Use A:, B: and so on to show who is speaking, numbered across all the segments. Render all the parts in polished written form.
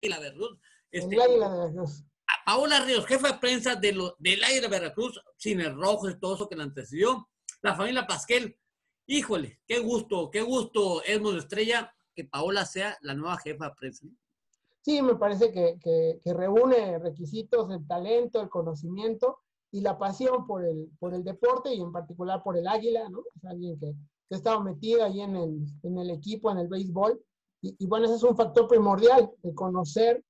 A: Águila Veracruz.
B: El Águila de Veracruz.
A: Paola Ríos, jefa de prensa del Águila Veracruz, sin el rojo y todo eso que la antecedió. La familia Pasquel. Híjole, qué gusto, Edmundo Estrella, que Paola sea la nueva jefa de prensa.
B: Sí, me parece que reúne requisitos, el talento, el conocimiento y la pasión por el deporte y en particular por el Águila, ¿no? Es alguien que ha estado metido ahí en el equipo, en el béisbol. Y bueno, ese es un factor primordial, de conocer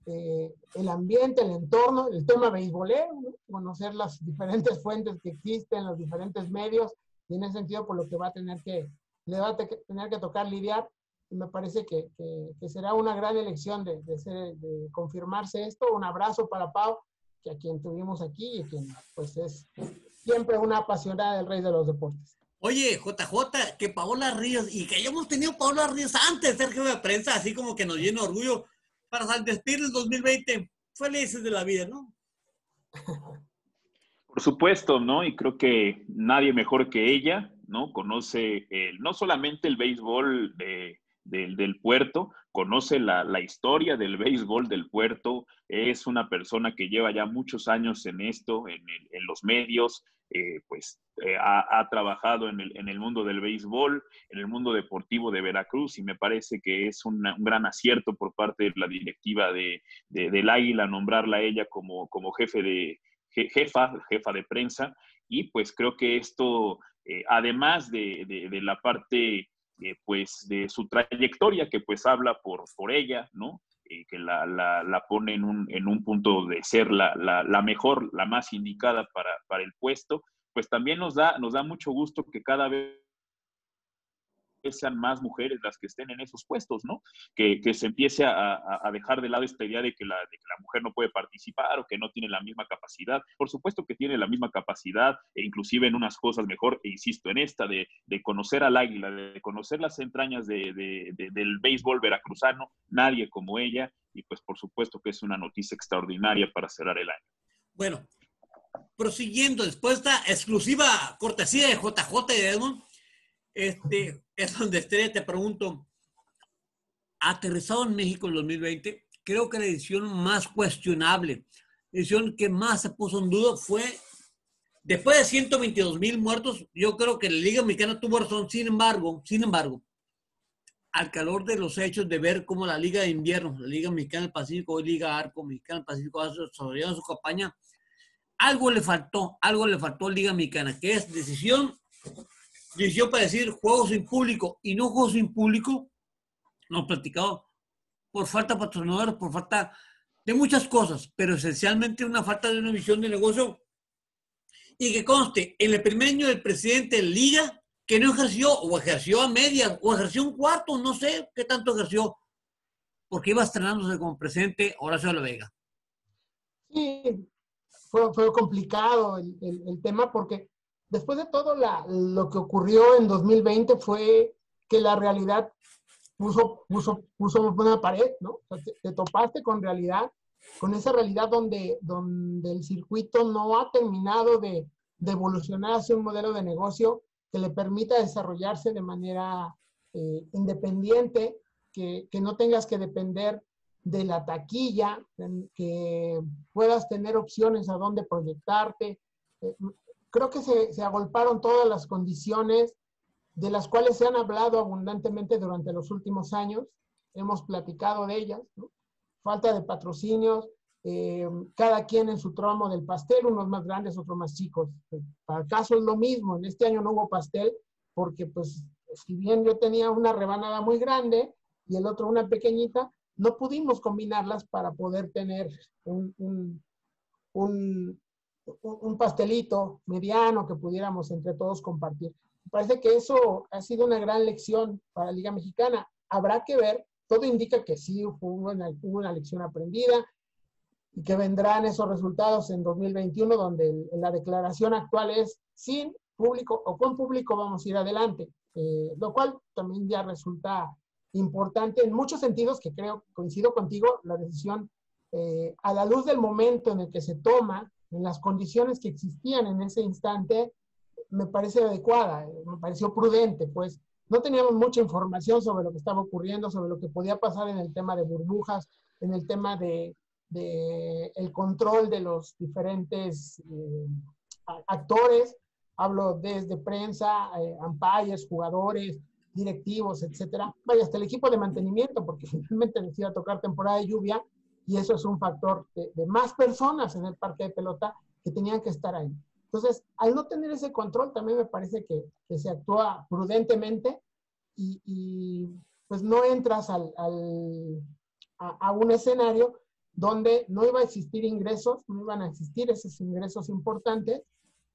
B: el ambiente, el entorno, el tema beisbolero, ¿no? Conocer las diferentes fuentes que existen, los diferentes medios, y en ese sentido, por lo que le va a tener que tocar lidiar. Y me parece que será una gran elección de confirmarse esto. Un abrazo para Pau, que a quien tuvimos aquí y quien pues es siempre una apasionada del rey de los deportes.
A: Oye, JJ, que Paola Ríos, y que hayamos tenido Paola Ríos antes de ser jefe de prensa, así como que nos llena de orgullo para despedir el 2020. Felices de la vida, ¿no?
C: Por supuesto, ¿no? Y creo que nadie mejor que ella, ¿no? Conoce no solamente el béisbol del puerto, conoce la historia del béisbol del puerto, es una persona que lleva ya muchos años en esto, en los medios, ha trabajado en el mundo del béisbol, en el mundo deportivo de Veracruz, y me parece que es un gran acierto por parte de la directiva del Águila nombrarla a ella como jefa de prensa, y pues creo que esto, además de la parte pues de su trayectoria, que pues habla por ella, ¿no? Que la pone en un punto de ser la mejor, la más indicada para el puesto, pues también nos da mucho gusto que cada vez sean más mujeres las que estén en esos puestos, ¿no? Que se empiece a dejar de lado esta idea de que la mujer no puede participar o que no tiene la misma capacidad. Por supuesto que tiene la misma capacidad, e inclusive en unas cosas mejor, e insisto, en esta de conocer al Águila, de conocer las entrañas del béisbol veracruzano, nadie como ella, y pues por supuesto que es una noticia extraordinaria para cerrar el año.
A: Bueno, prosiguiendo, después de esta exclusiva cortesía de JJ y de Edmund, es donde Estrella te pregunto, aterrizado en México en 2020, creo que la edición más cuestionable, la edición que más se puso en duda fue, después de 122,000 muertos, yo creo que la Liga Mexicana tuvo razón. Sin embargo, al calor de los hechos de ver cómo la Liga de Invierno, la Liga Mexicana del Pacífico, hoy Liga Arco Mexicana del Pacífico, ha desarrollado su campaña, algo le faltó a la Liga Mexicana, que es decisión para decir juegos sin público, y no juegos sin público, no platicado, por falta de patrocinadores, por falta de muchas cosas, pero esencialmente una falta de una visión de negocio. Y que conste, en el primer año del presidente de Liga, que no ejerció, o ejerció a medias, o ejerció un cuarto, no sé qué tanto ejerció, porque iba estrenándose como presidente Horacio de la Vega.
B: Sí, fue complicado el tema, porque después de todo lo que ocurrió en 2020 fue que la realidad puso una pared, ¿no? O sea, te topaste con esa realidad donde el circuito no ha terminado de evolucionar hacia un modelo de negocio que le permita desarrollarse de manera independiente, que no tengas que depender de la taquilla, que puedas tener opciones a dónde proyectarte. Creo que se agolparon todas las condiciones de las cuales se han hablado abundantemente durante los últimos años. Hemos platicado de ellas, ¿no? Falta de patrocinios, cada quien en su tramo del pastel, unos más grandes, otros más chicos. Para el caso es lo mismo, en este año no hubo pastel, porque pues si bien yo tenía una rebanada muy grande y el otro una pequeñita, no pudimos combinarlas para poder tener un pastelito mediano que pudiéramos entre todos compartir. Me parece que eso ha sido una gran lección para la Liga Mexicana. Habrá que ver, todo indica que sí hubo una lección aprendida y que vendrán esos resultados en 2021, donde la declaración actual es sin público o con público vamos a ir adelante, lo cual también ya resulta importante en muchos sentidos, que creo, coincido contigo, la decisión a la luz del momento en el que se toma, en las condiciones que existían en ese instante, me parece adecuada, me pareció prudente, pues no teníamos mucha información sobre lo que estaba ocurriendo, sobre lo que podía pasar en el tema de burbujas, en el tema de el control de los diferentes actores. Hablo desde prensa, umpires, jugadores, directivos, etcétera. Vaya, hasta el equipo de mantenimiento, porque finalmente les iba a tocar temporada de lluvia y eso es un factor de más personas en el parque de pelota que tenían que estar ahí. Entonces, al no tener ese control, también me parece que se actúa prudentemente y pues no entras a un escenario donde no iba a existir ingresos, no iban a existir esos ingresos importantes,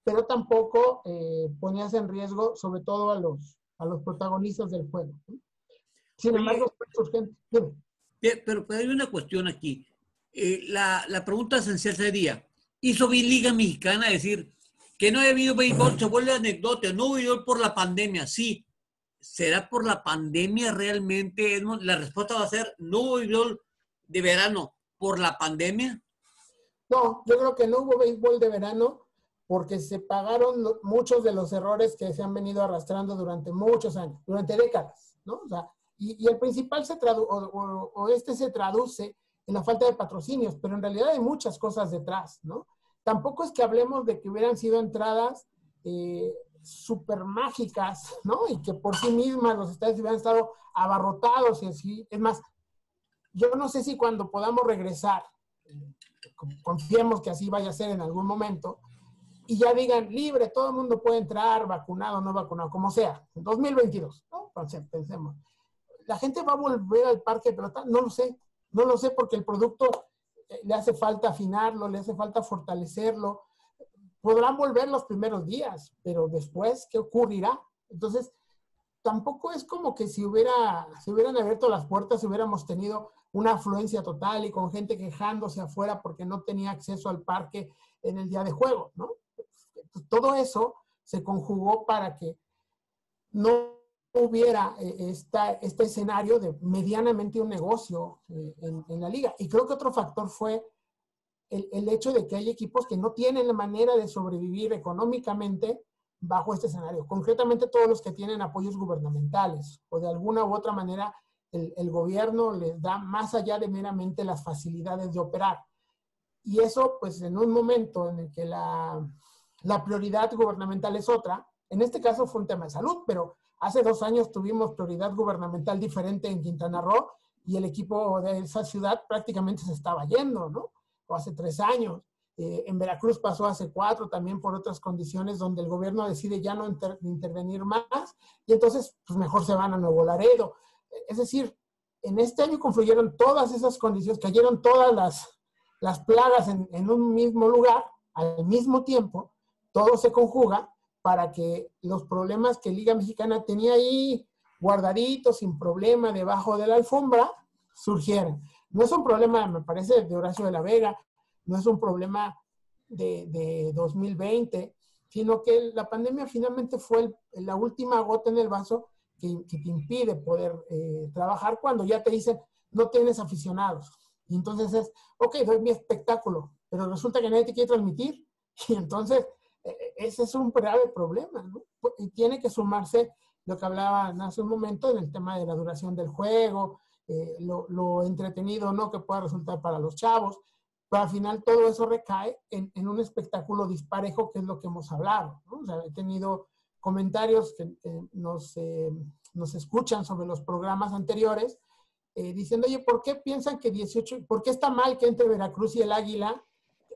B: pero tampoco ponías en riesgo, sobre todo a los protagonistas del juego. Sin embargo, fue urgente.
A: Pero hay una cuestión aquí. La pregunta esencial sería, ¿hizo bien Liga Mexicana decir que no haya habido béisbol? Se vuelve anecdótico, no hubo béisbol por la pandemia. Sí, ¿será por la pandemia realmente, Edmond? La respuesta va a ser, no hubo béisbol de verano por la pandemia.
B: No, yo creo que no hubo béisbol de verano porque se pagaron muchos de los errores que se han venido arrastrando durante muchos años, durante décadas, ¿no? O sea, y el principal se traduce en la falta de patrocinios, pero en realidad hay muchas cosas detrás, ¿no? Tampoco es que hablemos de que hubieran sido entradas súper mágicas, ¿no? Y que por sí mismas los estadios hubieran estado abarrotados y así. Es más, yo no sé si cuando podamos regresar, confiemos que así vaya a ser en algún momento, y ya digan, libre, todo el mundo puede entrar, vacunado, no vacunado, como sea, en 2022, ¿no? Entonces, pensemos, ¿la gente va a volver al parque de pelota? No lo sé porque el producto le hace falta afinarlo, le hace falta fortalecerlo. Podrán volver los primeros días, pero después, ¿qué ocurrirá? Entonces, tampoco es como que si hubieran abierto las puertas, si hubiéramos tenido una afluencia total y con gente quejándose afuera porque no tenía acceso al parque en el día de juego, ¿no? Todo eso se conjugó para que no hubiera este escenario de medianamente un negocio en la liga. Y creo que otro factor fue el hecho de que hay equipos que no tienen la manera de sobrevivir económicamente bajo este escenario. Concretamente todos los que tienen apoyos gubernamentales o de alguna u otra manera el gobierno les da más allá de meramente las facilidades de operar. Y eso, pues en un momento en el que la prioridad gubernamental es otra, en este caso fue un tema de salud, pero hace 2 años tuvimos prioridad gubernamental diferente en Quintana Roo y el equipo de esa ciudad prácticamente se estaba yendo, ¿no? O hace 3 años. En Veracruz pasó hace 4 también por otras condiciones donde el gobierno decide ya no intervenir más y entonces pues mejor se van a Nuevo Laredo. Es decir, en este año confluyeron todas esas condiciones, cayeron todas las plagas en un mismo lugar al mismo tiempo, todo se conjuga para que los problemas que Liga Mexicana tenía ahí guardaditos, sin problema, debajo de la alfombra, surgieran. No es un problema, me parece, de Horacio de la Vega, no es un problema de 2020, sino que la pandemia finalmente fue la última gota en el vaso que te impide poder trabajar cuando ya te dicen, no tienes aficionados. Y entonces es, ok, doy mi espectáculo, pero resulta que nadie te quiere transmitir. Y entonces ese es un grave problema, ¿no? Y tiene que sumarse lo que hablaban hace un momento en el tema de la duración del juego, lo entretenido, ¿no?, que pueda resultar para los chavos. Pero al final todo eso recae en un espectáculo disparejo, que es lo que hemos hablado, ¿no? O sea, he tenido comentarios que nos escuchan sobre los programas anteriores, diciendo, oye, ¿por qué piensan que 18, por qué está mal que entre Veracruz y el Águila,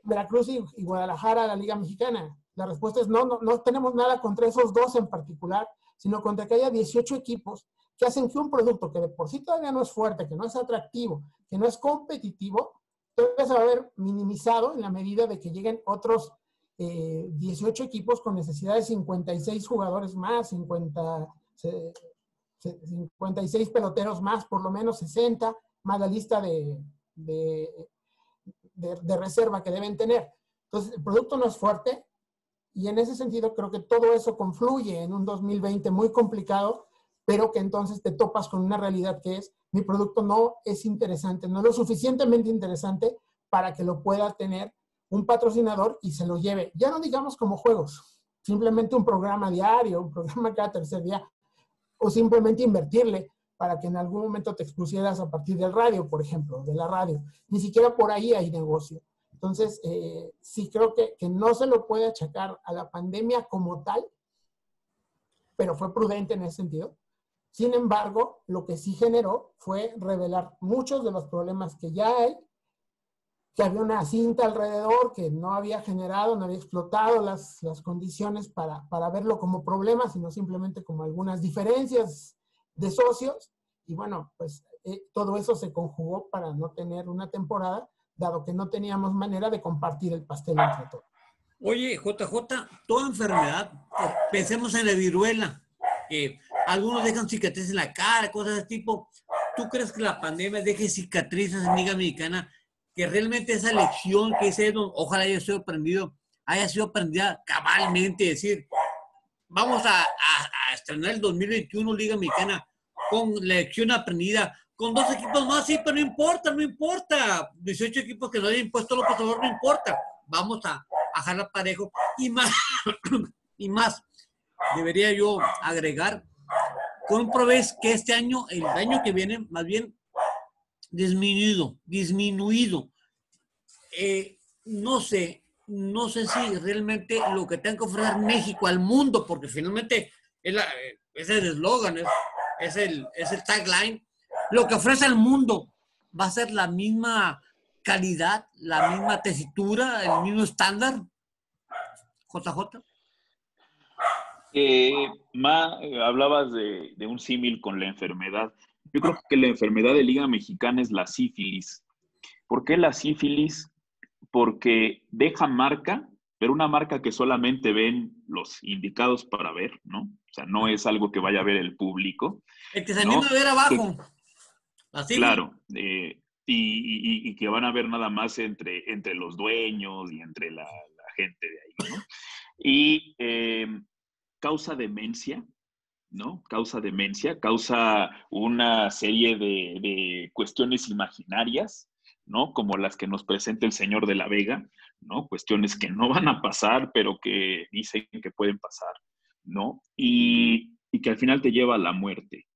B: Veracruz y Guadalajara a la Liga Mexicana? La respuesta es no tenemos nada contra esos dos en particular, sino contra que haya 18 equipos que hacen que un producto que de por sí todavía no es fuerte, que no es atractivo, que no es competitivo, todavía se va a ver minimizado en la medida de que lleguen otros 18 equipos con necesidad de 56 jugadores más, 56 peloteros más, por lo menos 60, más la lista de reserva que deben tener. Entonces, el producto no es fuerte y en ese sentido creo que todo eso confluye en un 2020 muy complicado, pero que entonces te topas con una realidad que es, mi producto no es interesante, no es lo suficientemente interesante para que lo pueda tener un patrocinador y se lo lleve. Ya no digamos como juegos, simplemente un programa diario, un programa cada tercer día, o simplemente invertirle para que en algún momento te expusieras a partir del radio, por ejemplo, de la radio. Ni siquiera por ahí hay negocio. Entonces, sí creo que no se lo puede achacar a la pandemia como tal, pero fue prudente en ese sentido. Sin embargo, lo que sí generó fue revelar muchos de los problemas que ya hay, que había una cinta alrededor que no había generado, no había explotado las condiciones para verlo como problema, sino simplemente como algunas diferencias de socios. Y bueno, pues todo eso se conjugó para no tener una temporada, dado que no teníamos manera de compartir el pastel entre todos.
A: Oye, JJ, toda enfermedad, pensemos en la viruela, que algunos dejan cicatrices en la cara, cosas de tipo. ¿Tú crees que la pandemia deje cicatrices en Liga Mexicana? Que realmente esa lección que hice, ojalá haya sido aprendida cabalmente, es decir, vamos a estrenar el 2021 Liga Mexicana con lección aprendida, con 2 equipos más, sí, pero no importa. 18 equipos que no hayan impuesto López Obrador, no importa. Vamos a jalar parejo. Y más, debería yo agregar, con un Provés que este año, el año que viene, más bien disminuido. No sé si realmente lo que tenga que ofrecer México al mundo, porque finalmente es el eslogan, es el tagline, lo que ofrece al mundo va a ser la misma calidad, la misma tesitura, el mismo estándar. JJ.
C: Hablabas de un símil con la enfermedad. Yo creo que la enfermedad de Liga Mexicana es la sífilis. ¿Por qué la sífilis? Porque deja marca, pero una marca que solamente ven los indicados para ver, ¿no? O sea, no es algo que vaya a ver el público.
A: El que se anima a ver abajo.
C: Así. Claro, y que van a ver nada más entre los dueños y entre la gente de ahí, ¿no? Y causa demencia, ¿no? Causa una serie de cuestiones imaginarias, ¿no? Como las que nos presenta el señor de la Vega, ¿no? Cuestiones que no van a pasar, pero que dicen que pueden pasar, ¿no? Y que al final te lleva a la muerte.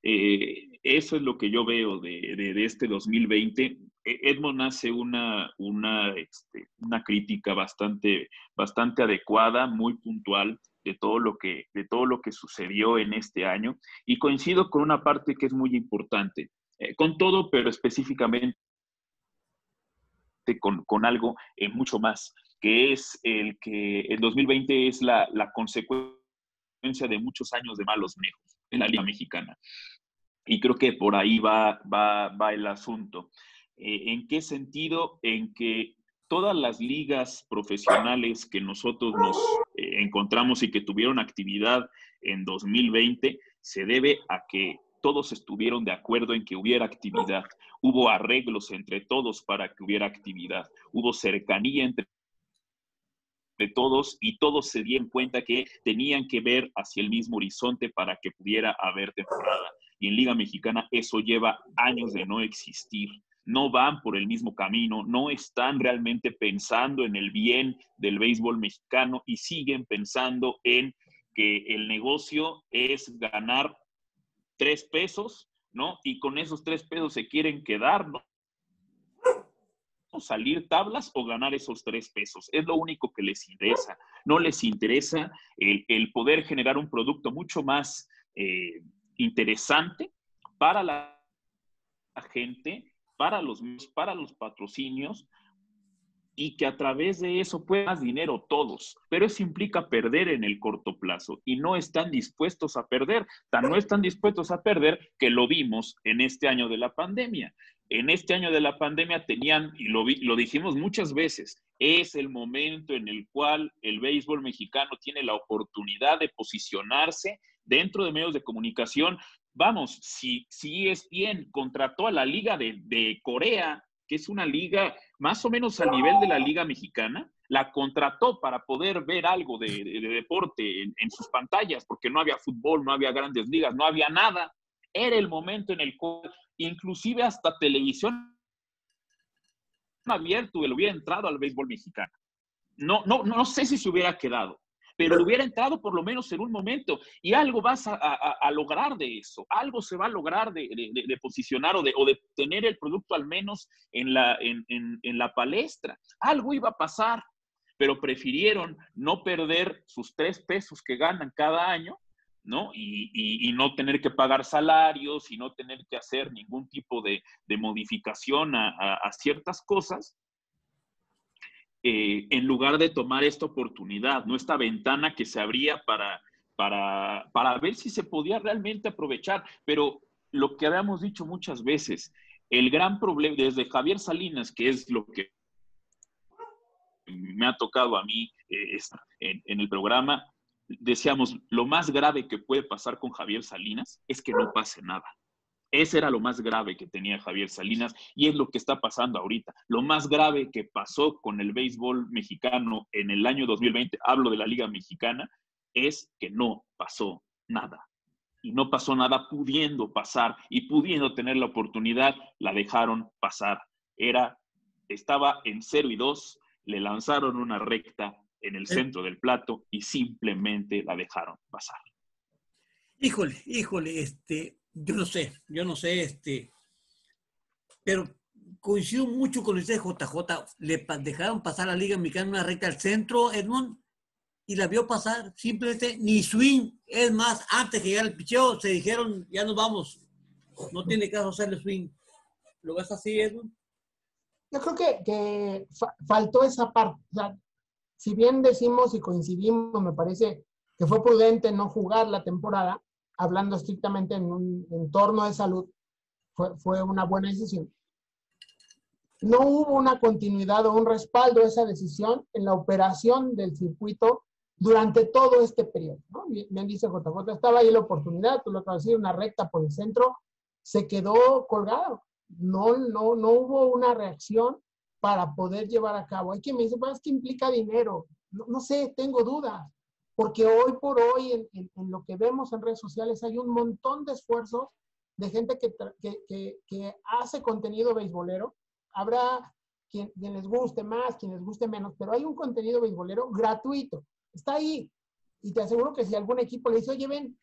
C: Eso es lo que yo veo de este 2020. Edmond hace una crítica bastante adecuada, muy puntual de todo lo que sucedió en este año, y coincido con una parte que es muy importante, con todo, pero específicamente con algo mucho más, que es el que el 2020 es la consecuencia de muchos años de malos manejos en la Liga Mexicana. Y creo que por ahí va el asunto. ¿En qué sentido? En que todas las ligas profesionales que nosotros nos encontramos y que tuvieron actividad en 2020, se debe a que todos estuvieron de acuerdo en que hubiera actividad. Hubo arreglos entre todos para que hubiera actividad. Hubo cercanía entre todos y todos se dieron cuenta que tenían que ver hacia el mismo horizonte para que pudiera haber temporada. Y en Liga Mexicana eso lleva años de no existir. No van por el mismo camino, no están realmente pensando en el bien del béisbol mexicano y siguen pensando en que el negocio es ganar 3 pesos, ¿no? Y con esos 3 pesos se quieren quedar, ¿no? Salir tablas o ganar esos 3 pesos. Es lo único que les interesa. No les interesa el poder generar un producto mucho más interesante para la gente, para los patrocinios, y que a través de eso puedan más dinero todos. Pero eso implica perder en el corto plazo y no están dispuestos a perder. No están dispuestos a perder que lo vimos en este año de la pandemia. En este año de la pandemia tenían, y lo dijimos muchas veces, es el momento en el cual el béisbol mexicano tiene la oportunidad de posicionarse dentro de medios de comunicación. Vamos, si ESPN contrató a la Liga de Corea, que es una liga más o menos al nivel de la Liga Mexicana, la contrató para poder ver algo de deporte en sus pantallas, porque no había fútbol, no había grandes ligas, no había nada. Era el momento en el cual inclusive hasta televisión abierto le hubiera entrado al béisbol mexicano. No sé si se hubiera quedado, pero le hubiera entrado por lo menos en un momento, y algo vas a lograr de eso, algo se va a lograr de posicionar o de tener el producto al menos en la palestra, algo iba a pasar, pero prefirieron no perder sus 3 pesos que ganan cada año, ¿no? Y no tener que pagar salarios y no tener que hacer ningún tipo de modificación a ciertas cosas, en lugar de tomar esta oportunidad, ¿no? Esta ventana que se abría para ver si se podía realmente aprovechar. Pero lo que habíamos dicho muchas veces, el gran problema, desde Javier Salinas, que es lo que me ha tocado a mí en el programa, decíamos, lo más grave que puede pasar con Javier Salinas es que no pase nada. Ese era lo más grave que tenía Javier Salinas y es lo que está pasando ahorita. Lo más grave que pasó con el béisbol mexicano en el año 2020, hablo de la Liga Mexicana, es que no pasó nada. Y no pasó nada pudiendo pasar y pudiendo tener la oportunidad, la dejaron pasar. Estaba en 0-2, le lanzaron una recta en el centro del plato y simplemente la dejaron pasar.
A: Híjole, yo no sé, pero coincido mucho con usted, JJ. Le dejaron pasar a la Liga Mexicana una recta al centro, Edmond, y la vio pasar, simplemente ni swing. Es más, antes que llegara el picheo, se dijeron, ya nos vamos, no tiene caso hacerle swing. ¿Lo ves así, Edmond?
B: Yo creo que faltó esa parte. O sea, si bien decimos y coincidimos, me parece que fue prudente no jugar la temporada, hablando estrictamente en un entorno de salud, fue una buena decisión. No hubo una continuidad o un respaldo de esa decisión en la operación del circuito durante todo este periodo, ¿no? Bien dice JJ, estaba ahí la oportunidad, tú lo acabas de decir, una recta por el centro, se quedó colgado. No hubo una reacción para poder llevar a cabo. Hay quien me dice, pues es que implica dinero. No sé, tengo dudas, porque hoy por hoy en lo que vemos en redes sociales hay un montón de esfuerzos de gente que hace contenido beisbolero. Habrá quien les guste más, quien les guste menos, pero hay un contenido beisbolero gratuito. Está ahí. Y te aseguro que si algún equipo le dice, oye, ven,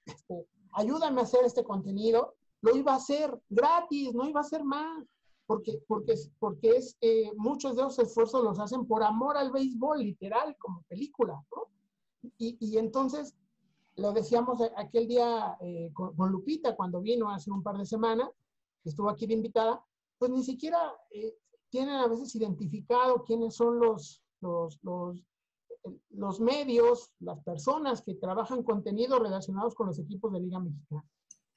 B: ayúdame a hacer este contenido, lo iba a hacer gratis, no iba a hacer más. Porque muchos de esos esfuerzos los hacen por amor al béisbol, literal, como película, ¿no? Y entonces, lo decíamos aquel día con Lupita, cuando vino hace un par de semanas, que estuvo aquí de invitada, pues ni siquiera tienen a veces identificado quiénes son los medios, las personas que trabajan contenidos relacionados con los equipos de Liga Mexicana.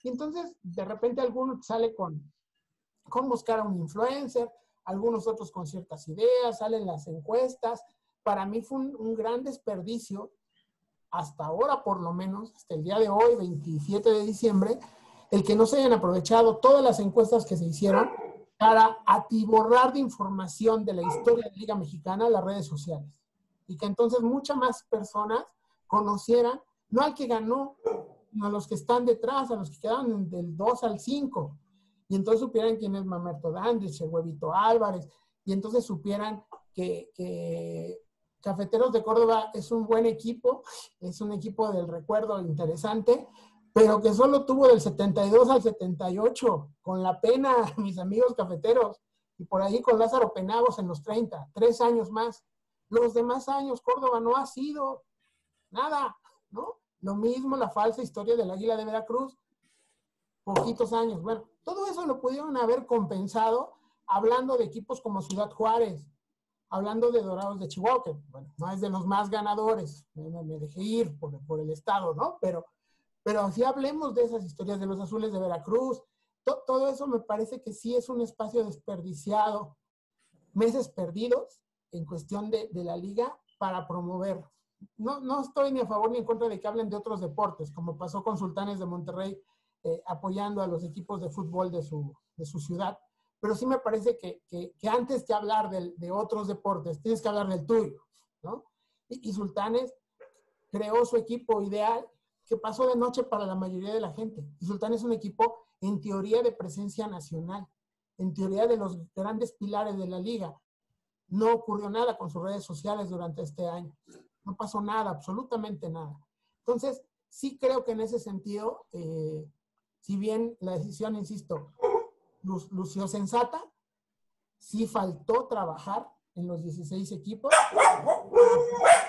B: Y entonces, de repente, alguno sale con buscar a un influencer, algunos otros con ciertas ideas, salen las encuestas. Para mí fue un gran desperdicio, hasta ahora por lo menos, hasta el día de hoy, 27 de diciembre, el que no se hayan aprovechado todas las encuestas que se hicieron para atiborrar de información de la historia de Liga Mexicana a las redes sociales. Y que entonces muchas más personas conocieran, no al que ganó, sino a los que están detrás, a los que quedaron del 2 al 5. Y entonces supieran quién es Mamerto Dandich, el Huevito Álvarez, y entonces supieran que Cafeteros de Córdoba es un buen equipo, es un equipo del recuerdo interesante, pero que solo tuvo del 72 al 78, con la pena, mis amigos cafeteros, y por ahí con Lázaro Penagos en los 30, 3 años más. Los demás años Córdoba no ha sido nada, ¿no? Lo mismo la falsa historia del Águila de Veracruz, poquitos años. Bueno, todo eso lo pudieron haber compensado hablando de equipos como Ciudad Juárez, hablando de Dorados de Chihuahua, que bueno, no es de los más ganadores, me dejé ir por el estado, ¿no? Pero si hablemos de esas historias de los Azules de Veracruz, todo eso me parece que sí es un espacio desperdiciado, meses perdidos en cuestión de la liga para promover. No estoy ni a favor ni en contra de que hablen de otros deportes, como pasó con Sultanes de Monterrey, apoyando a los equipos de fútbol de su ciudad, pero sí me parece que antes que hablar de otros deportes, tienes que hablar del tuyo, ¿no? Y Sultanes creó su equipo ideal, que pasó de noche para la mayoría de la gente. Y Sultanes es un equipo, en teoría, de presencia nacional, en teoría de los grandes pilares de la liga. No ocurrió nada con sus redes sociales durante este año. no pasó nada, absolutamente nada. Entonces, sí creo que en ese sentido, si bien la decisión, insisto, lució sensata, sí faltó trabajar en los 16 equipos,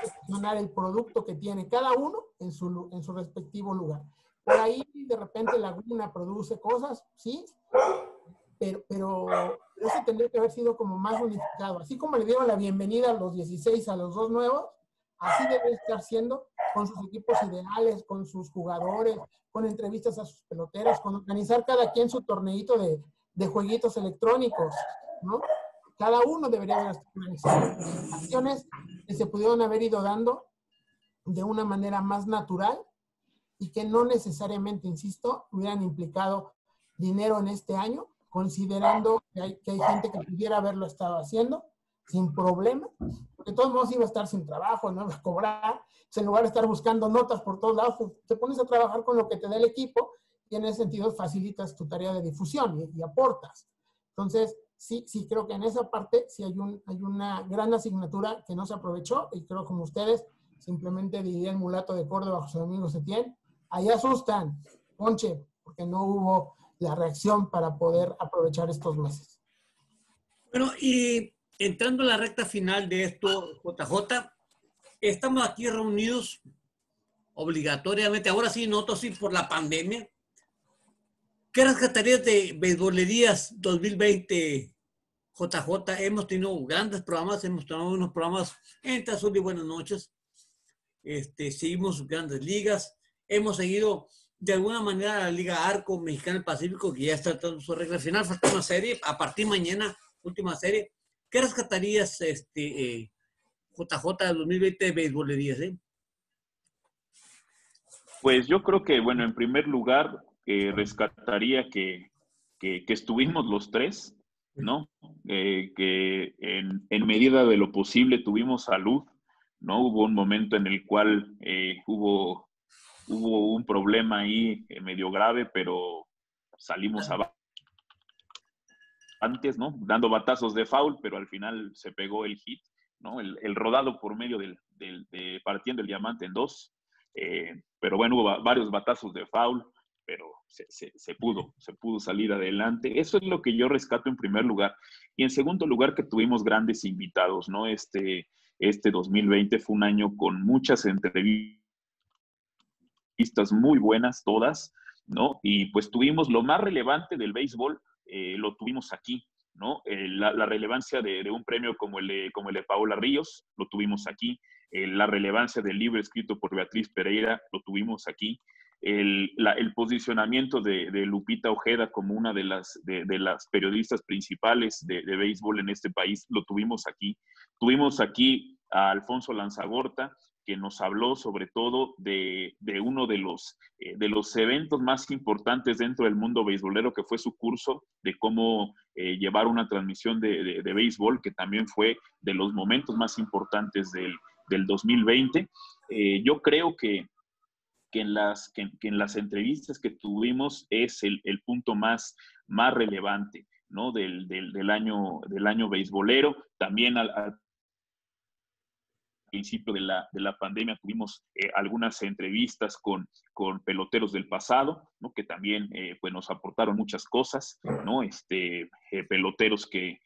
B: posicionar el producto que tiene cada uno en su respectivo lugar. Por ahí, de repente, Laguna produce cosas, sí, pero eso tendría que haber sido como más unificado. Así como le dieron la bienvenida a los 16 a los 2 nuevos, así debe estar siendo con sus equipos ideales, con sus jugadores, con entrevistas a sus peloteros, con organizar cada quien su torneito de jueguitos electrónicos, ¿no? Cada uno debería haber organizado acciones que se pudieron haber ido dando de una manera más natural y que no necesariamente, insisto, hubieran implicado dinero en este año, considerando que hay gente que pudiera haberlo estado haciendo sin problema, porque de todos modos iba a estar sin trabajo, no iba a cobrar, pues en lugar de estar buscando notas por todos lados, pues te pones a trabajar con lo que te da el equipo y en ese sentido facilitas tu tarea de difusión y aportas. Entonces, sí creo que en esa parte sí hay una gran asignatura que no se aprovechó y creo como ustedes, simplemente diría el mulato de Córdoba, José Domingo Setién, ahí asustan, ponche, porque no hubo la reacción para poder aprovechar estos meses.
A: Bueno, y entrando a la recta final de esto, JJ, estamos aquí reunidos obligatoriamente, ahora sí, nosotros sí por la pandemia. ¿Qué rescatarías de Beisbolerías 2020, JJ? Hemos tenido grandes programas, hemos tenido unos programas entre Azul y Buenas Noches. Seguimos grandes ligas. Hemos seguido de alguna manera la Liga Arco Mexicana del Pacífico, que ya está tratando su regla final. Falta una serie, a partir de mañana, última serie. ¿Qué rescatarías, JJ, de 2020 de Beisbolerías?
C: Pues yo creo que, bueno, en primer lugar, rescataría que estuvimos los tres, ¿no? Que en medida de lo posible tuvimos salud, ¿no? Hubo un momento en el cual hubo un problema ahí medio grave, pero salimos antes, ¿no? Dando batazos de foul, pero al final se pegó el hit, ¿no? El rodado por medio de partiendo el diamante en dos. Pero bueno, hubo varios batazos de foul, pero se pudo salir adelante. Eso es lo que yo rescato en primer lugar. Y en segundo lugar, que tuvimos grandes invitados, ¿no? Este 2020 fue un año con muchas entrevistas muy buenas, todas, ¿no? Y pues tuvimos lo más relevante del béisbol, lo tuvimos aquí, ¿no? La relevancia de un premio como el de Paola Ríos, lo tuvimos aquí. La relevancia del libro escrito por Beatriz Pereira, lo tuvimos aquí. El posicionamiento de Lupita Ojeda como una de las periodistas principales de béisbol en este país, lo tuvimos aquí. Tuvimos aquí a Alfonso Lanzagorta, que nos habló sobre todo de uno de los eventos más importantes dentro del mundo beisbolero, que fue su curso de cómo llevar una transmisión de béisbol, que también fue de los momentos más importantes del 2020. Yo creo que en las entrevistas que tuvimos es el punto más relevante, ¿no? del año beisbolero. También al principio de la pandemia tuvimos algunas entrevistas con peloteros del pasado, ¿no? Que también pues nos aportaron muchas cosas, ¿no? Peloteros que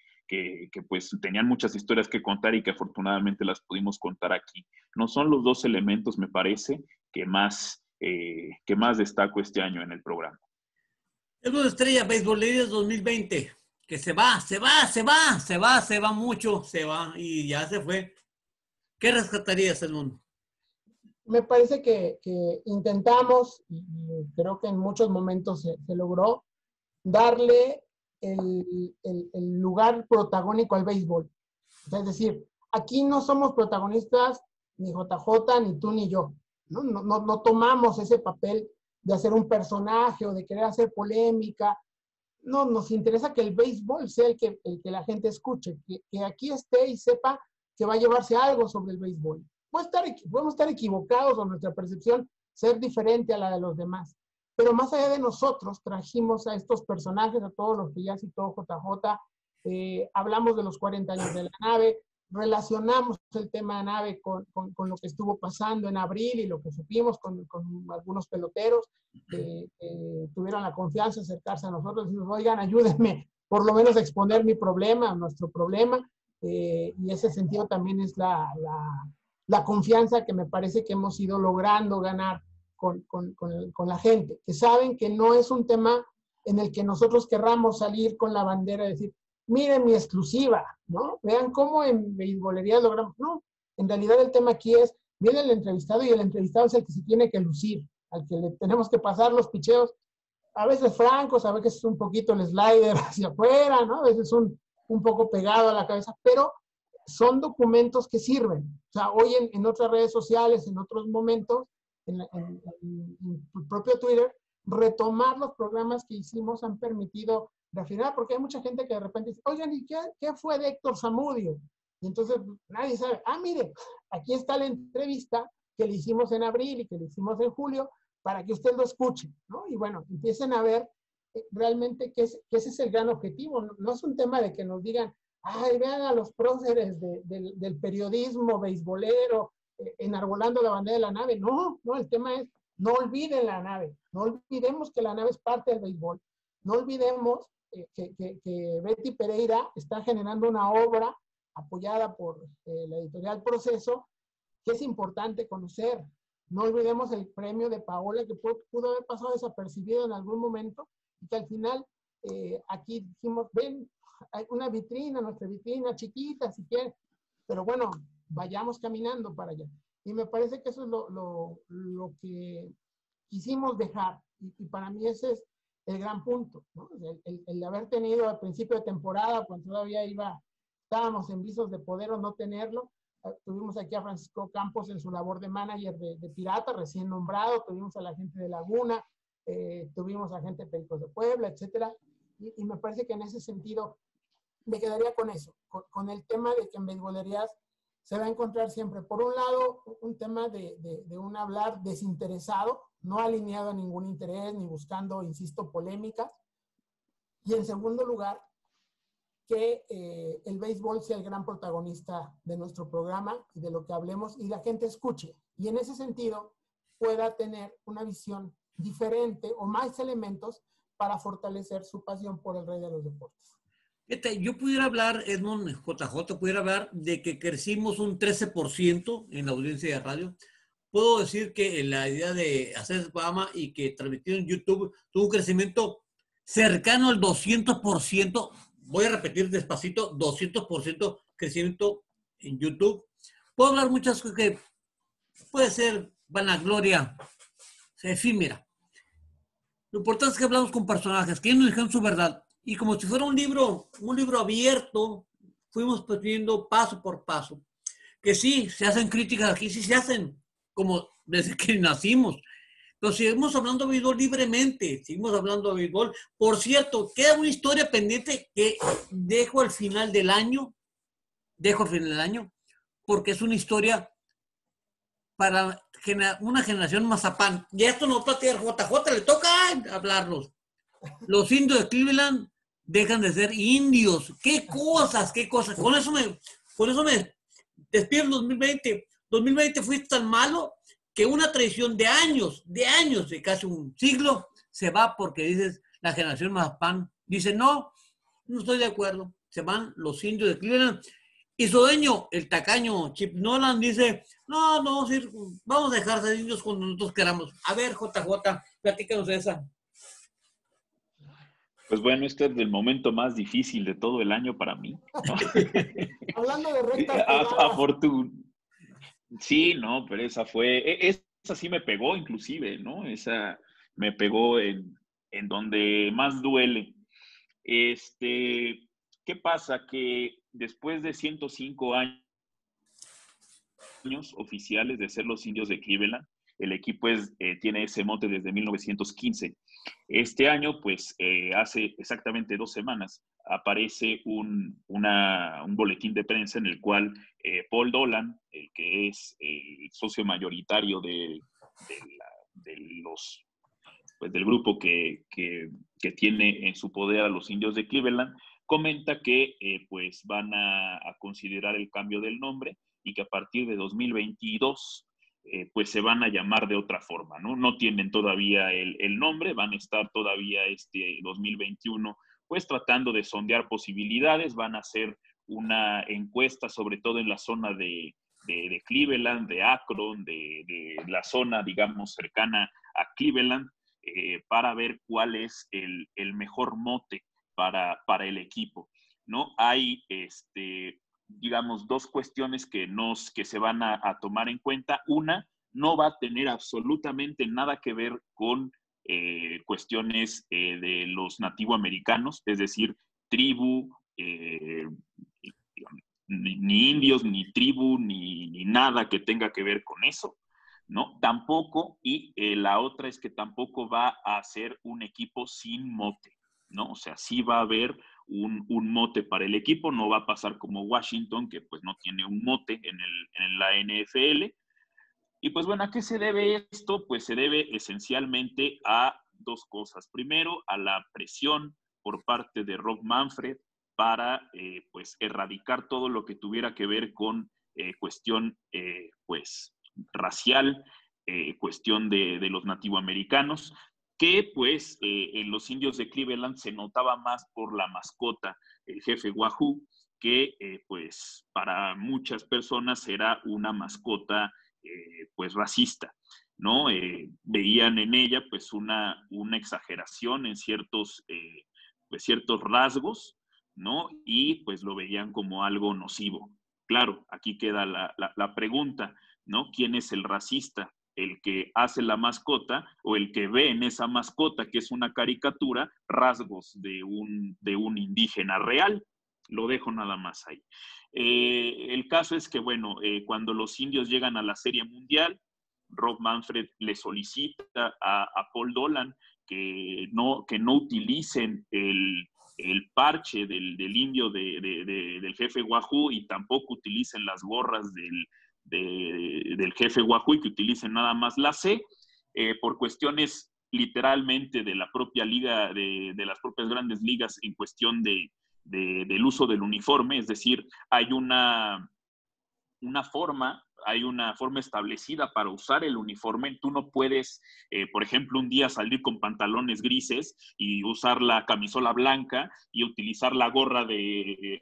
C: pues tenían muchas historias que contar y que afortunadamente las pudimos contar aquí. No son los dos elementos, me parece, que más destaco este año en el programa.
A: Es una estrella Beisbolerías 2020, que se va mucho, se va y ya se fue. ¿Qué rescatarías, Edmundo?
B: Me parece que intentamos, y creo que en muchos momentos se logró, darle el lugar protagónico al béisbol. O sea, es decir, aquí no somos protagonistas ni JJ, ni tú, ni yo. No tomamos ese papel de hacer un personaje o de querer hacer polémica. No, nos interesa que el béisbol sea el que la gente escuche, que aquí esté y sepa que va a llevarse algo sobre el béisbol. Podemos estar equivocados o nuestra percepción ser diferente a la de los demás, pero más allá de nosotros trajimos a estos personajes, a todos los que ya citó JJ, hablamos de los 40 años de la nave, relacionamos el tema ANAVE con lo que estuvo pasando en abril y lo que supimos con algunos peloteros que tuvieron la confianza de acercarse a nosotros y decir, oigan, ayúdenme por lo menos a exponer mi problema, nuestro problema, y ese sentido también es la confianza que me parece que hemos ido logrando ganar con la gente, que saben que no es un tema en el que nosotros querramos salir con la bandera y decir, miren mi exclusiva, ¿no? Vean cómo en beisbolería logramos. No, en realidad el tema aquí es, viene el entrevistado y el entrevistado es el que se tiene que lucir, al que le tenemos que pasar los picheos, a veces francos, a veces un poquito el slider hacia afuera, ¿no? A veces un poco pegado a la cabeza, pero son documentos que sirven. O sea, hoy en otras redes sociales, en otros momentos, en tu propio Twitter, retomar los programas que hicimos han permitido refinar, porque hay mucha gente que de repente dice, oigan, ¿y qué fue de Héctor Zamudio? Y entonces nadie sabe, mire, aquí está la entrevista que le hicimos en abril y que le hicimos en julio, para que usted lo escuche, ¿no? Y bueno, empiecen a ver realmente que ese es el gran objetivo. No es un tema de que nos digan, ay, vean a los próceres del periodismo beisbolero enarbolando la bandera de la nave. No, el tema es, no olviden la nave, no olvidemos que la nave es parte del béisbol, no olvidemos que Betty Pereira está generando una obra apoyada por la editorial Proceso, que es importante conocer. No olvidemos el premio de Paola, que pudo haber pasado desapercibido en algún momento, y que al final aquí dijimos, ven, hay una vitrina, nuestra vitrina chiquita, si quieren, pero bueno, vayamos caminando para allá. Y me parece que eso es lo que quisimos dejar, y para mí ese es el gran punto, ¿no? El de haber tenido al principio de temporada, cuando todavía estábamos en visos de poder o no tenerlo. Tuvimos aquí a Francisco Campos en su labor de manager de Pirata, recién nombrado, tuvimos a la gente de Laguna, tuvimos a gente de Pericos de Puebla, etcétera, y me parece que en ese sentido me quedaría con eso, con el tema de que en beisbolerías se va a encontrar siempre, por un lado, un tema de un hablar desinteresado, no alineado a ningún interés, ni buscando, insisto, polémicas, y en segundo lugar, que el béisbol sea el gran protagonista de nuestro programa y de lo que hablemos y la gente escuche. Y en ese sentido pueda tener una visión diferente o más elementos para fortalecer su pasión por el rey de los deportes.
A: Yo pudiera hablar, Edmond JJ, pudiera hablar de que crecimos un 13% en la audiencia de radio. Puedo decir que la idea de hacer este programa y que transmitir en YouTube tuvo un crecimiento cercano al 200%. Voy a repetir despacito, 200% crecimiento en YouTube. Puedo hablar muchas cosas que puede ser vanagloria efímera. Lo importante es que hablamos con personajes que nos dijeron su verdad. Y como si fuera un libro abierto, fuimos viendo paso por paso. Que sí, se hacen críticas aquí, sí se hacen, como desde que nacimos. Pero seguimos hablando de béisbol libremente, seguimos hablando de béisbol. Por cierto, queda una historia pendiente que dejo al final del año, porque es una historia para una generación mazapán. Y esto no platica el JJ, le toca hablarlos. Los indios de Cleveland dejan de ser indios. ¡Qué cosas, qué cosas! Con eso me despido el 2020. 2020 fue tan malo que una tradición de años, de casi un siglo, se va porque dices, la generación Mazapán dice, no estoy de acuerdo. Se van los indios de Cleveland. Y su dueño, el tacaño Chip Nolan, dice, no, vamos a dejar de indios cuando nosotros queramos. A ver, JJ, platícanos de esa.
C: Pues bueno, este es el momento más difícil de todo el año para mí, ¿no?
B: Hablando de rectas
C: Sí, no, pero esa sí me pegó inclusive, ¿no? Esa me pegó en donde más duele. ¿Qué pasa? Que después de 105 años oficiales de ser los indios de Cleveland, el equipo tiene ese mote desde 1915. Este año, pues, hace exactamente 2 semanas, aparece un boletín de prensa en el cual Paul Dolan, el que es el socio mayoritario del grupo que tiene en su poder a los indios de Cleveland, comenta que pues van a considerar el cambio del nombre y que a partir de 2022 pues se van a llamar de otra forma, ¿no? No tienen todavía el nombre, van a estar todavía este 2021 pues tratando de sondear posibilidades, van a hacer una encuesta sobre todo en la zona de Cleveland, de Akron, de la zona, digamos, cercana a Cleveland, para ver cuál es el mejor mote para el equipo, ¿no? Hay, digamos, dos cuestiones que se van a tomar en cuenta. Una, no va a tener absolutamente nada que ver con cuestiones de los nativoamericanos, es decir, tribu, ni indios, ni tribu, ni nada que tenga que ver con eso, ¿no? Tampoco, y la otra es que tampoco va a ser un equipo sin mote, ¿no? O sea, sí va a haber un mote para el equipo, no va a pasar como Washington, que pues no tiene un mote en la NFL. Y pues bueno, ¿a qué se debe esto? Pues se debe esencialmente a dos cosas. Primero, a la presión por parte de Rob Manfred para pues erradicar todo lo que tuviera que ver con cuestión pues racial, cuestión de los nativoamericanos, que pues en los indios de Cleveland se notaba más por la mascota, el jefe Wahoo, que pues para muchas personas era una mascota pues racista, ¿no? Veían en ella pues una exageración en pues ciertos rasgos, ¿no? Y pues lo veían como algo nocivo. Claro, aquí queda la pregunta, ¿no? ¿Quién es el racista? ¿El que hace la mascota o el que ve en esa mascota, que es una caricatura, rasgos de un indígena real? Lo dejo nada más ahí. El caso es que, bueno, cuando los indios llegan a la Serie Mundial, Rob Manfred le solicita a Paul Dolan que no utilicen el parche del indio del jefe Wahoo y tampoco utilicen las gorras del jefe Wahoo y que utilicen nada más la C, por cuestiones literalmente de la propia liga, de las propias grandes ligas en cuestión del uso del uniforme, es decir, hay una forma establecida para usar el uniforme. Tú no puedes, por ejemplo, un día salir con pantalones grises y usar la camisola blanca y utilizar la gorra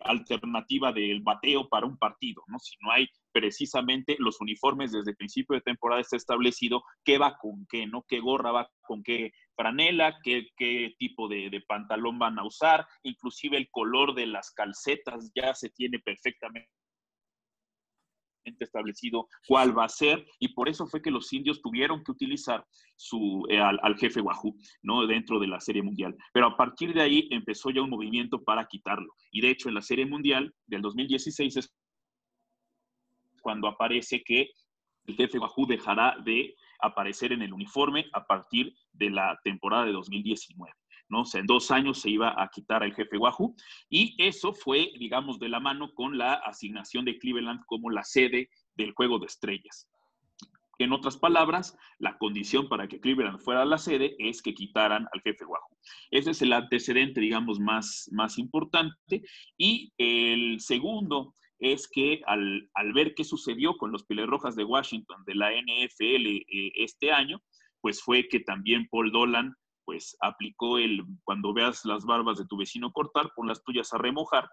C: alternativa del bateo para un partido, ¿no? Si no hay precisamente los uniformes desde el principio de temporada está establecido qué va con qué, ¿no? Qué gorra va con qué franela, qué tipo de pantalón van a usar, inclusive el color de las calcetas ya se tiene perfectamente establecido cuál va a ser, y por eso fue que los indios tuvieron que utilizar al jefe Wahoo, ¿no? Dentro de la Serie Mundial. Pero a partir de ahí empezó ya un movimiento para quitarlo. Y de hecho en la Serie Mundial del 2016 es cuando aparece que el jefe Wahoo dejará de aparecer en el uniforme a partir de la temporada de 2019. ¿No? O sea, en 2 años se iba a quitar al jefe Wahoo, y eso fue, digamos, de la mano con la asignación de Cleveland como la sede del Juego de Estrellas. En otras palabras, la condición para que Cleveland fuera la sede es que quitaran al jefe Wahoo. Ese es el antecedente, digamos, más importante. Y el segundo es que al ver qué sucedió con los Pieles Rojas de Washington de la NFL este año, pues fue que también Paul Dolan pues aplicó cuando veas las barbas de tu vecino cortar, pon las tuyas a remojar,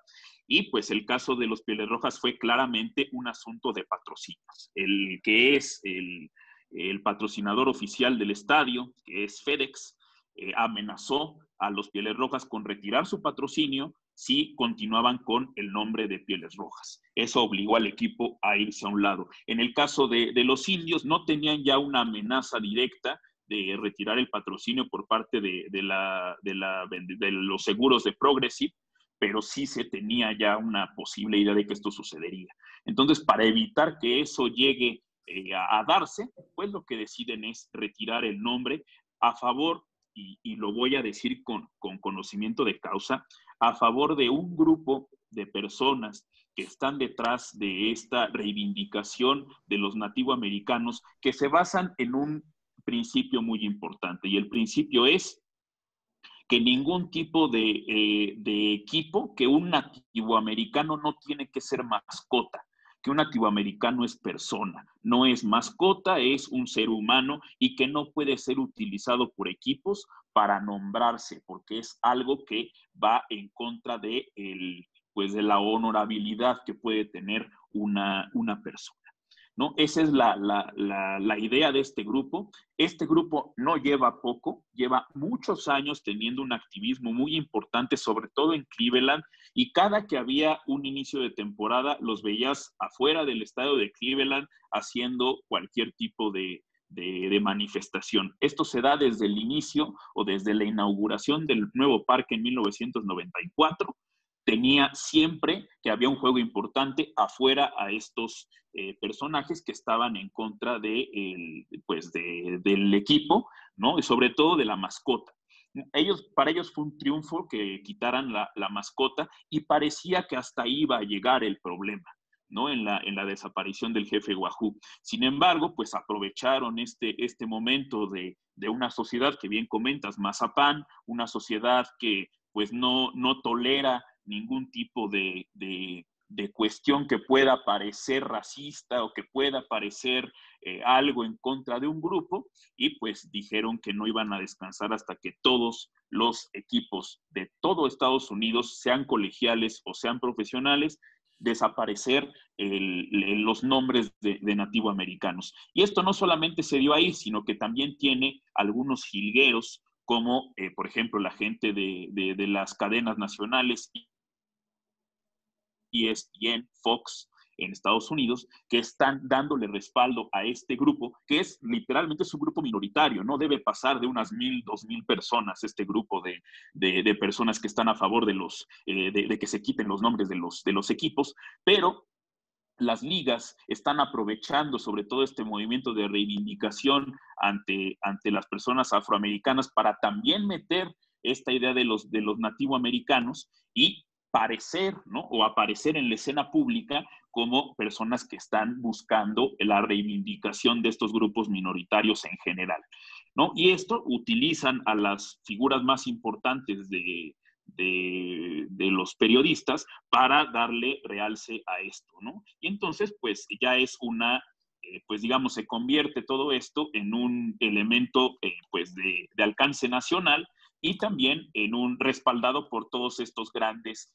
C: y pues el caso de los Pieles Rojas fue claramente un asunto de patrocinios. El que es el patrocinador oficial del estadio, que es FedEx, amenazó a los Pieles Rojas con retirar su patrocinio si continuaban con el nombre de Pieles Rojas. Eso obligó al equipo a irse a un lado. En el caso de los indios, no tenían ya una amenaza directa de retirar el patrocinio por parte de los seguros de Progressive, pero sí se tenía ya una posible idea de que esto sucedería. Entonces, para evitar que eso llegue a darse, pues lo que deciden es retirar el nombre a favor, y lo voy a decir con conocimiento de causa, a favor de un grupo de personas que están detrás de esta reivindicación de los nativoamericanos, que se basan en un principio muy importante, y el principio es que ningún tipo de equipo, que un nativo americano no tiene que ser mascota, que un nativo americano es persona, no es mascota, es un ser humano y que no puede ser utilizado por equipos para nombrarse, porque es algo que va en contra de, pues de la honorabilidad que puede tener una persona, ¿no? Esa es la idea de este grupo. Este grupo no lleva poco, lleva muchos años teniendo un activismo muy importante, sobre todo en Cleveland, y cada que había un inicio de temporada, los veías afuera del estadio de Cleveland haciendo cualquier tipo de manifestación. Esto se da desde el inicio o desde la inauguración del nuevo parque en 1994. Tenía siempre que había un juego importante afuera a estos personajes que estaban en contra del equipo, ¿no? Y sobre todo de la mascota. Para ellos fue un triunfo que quitaran la mascota y parecía que hasta ahí iba a llegar el problema, ¿no? En la desaparición del jefe Wahoo. Sin embargo, pues aprovecharon este momento de una sociedad que bien comentas, Mazapán, una sociedad que pues no tolera ningún tipo de cuestión que pueda parecer racista o que pueda parecer algo en contra de un grupo, y pues dijeron que no iban a descansar hasta que todos los equipos de todo Estados Unidos, sean colegiales o sean profesionales, desaparecer los nombres de nativo americanos. Y esto no solamente se dio ahí, sino que también tiene algunos jilgueros, como por ejemplo la gente de las cadenas nacionales, ESPN, Fox en Estados Unidos, que están dándole respaldo a este grupo, que es literalmente su grupo minoritario, no debe pasar de unas 1,000, 2,000 personas, este grupo de personas que están a favor de que se quiten los nombres de los equipos, pero las ligas están aprovechando sobre todo este movimiento de reivindicación ante las personas afroamericanas para también meter esta idea de los nativoamericanos y parecer, ¿no? O aparecer en la escena pública como personas que están buscando la reivindicación de estos grupos minoritarios en general, ¿no? Y esto utilizan a las figuras más importantes de los periodistas para darle realce a esto, ¿no? Y entonces, pues ya es pues digamos, se convierte todo esto en un elemento pues de alcance nacional y también en un respaldado por todos estos grandes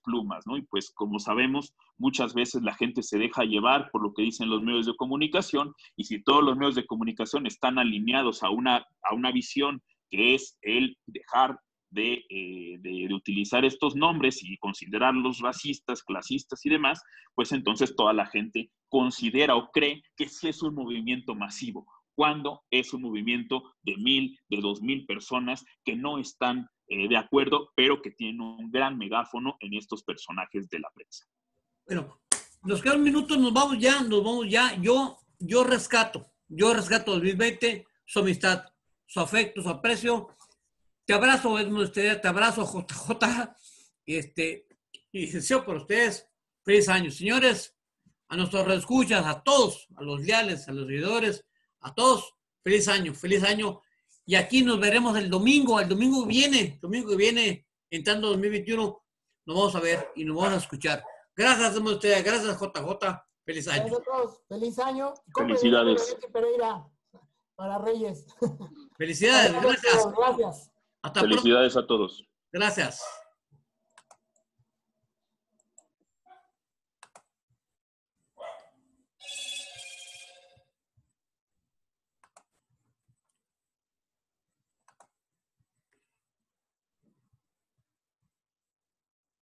C: plumas, ¿no? Y pues como sabemos, muchas veces la gente se deja llevar por lo que dicen los medios de comunicación, y si todos los medios de comunicación están alineados a una visión que es el dejar de utilizar estos nombres y considerarlos racistas, clasistas y demás, pues entonces toda la gente considera o cree que sí es un movimiento masivo, cuando es un movimiento de 1,000, de 2,000 personas que no están de acuerdo, pero que tienen un gran megáfono en estos personajes de la prensa.
A: Bueno, nos quedan minutos, nos vamos ya. Yo rescato 2020, su amistad, su afecto, su aprecio. Te abrazo, Edmundo, te abrazo, JJ, y deseo por ustedes feliz año. Señores, a nuestros reescuchas, a todos, a los leales, a los seguidores, a todos, feliz año. Y aquí nos veremos el domingo que viene, entrando 2021, nos vamos a ver y nos vamos a escuchar. Gracias a ustedes, gracias JJ, feliz año.
B: Gracias a todos, feliz año.
C: Felicidades.
B: Pereira para Reyes.
A: Felicidades, gracias.
B: Gracias.
A: Hasta
C: Felicidades
A: pronto.
C: a todos.
A: Gracias.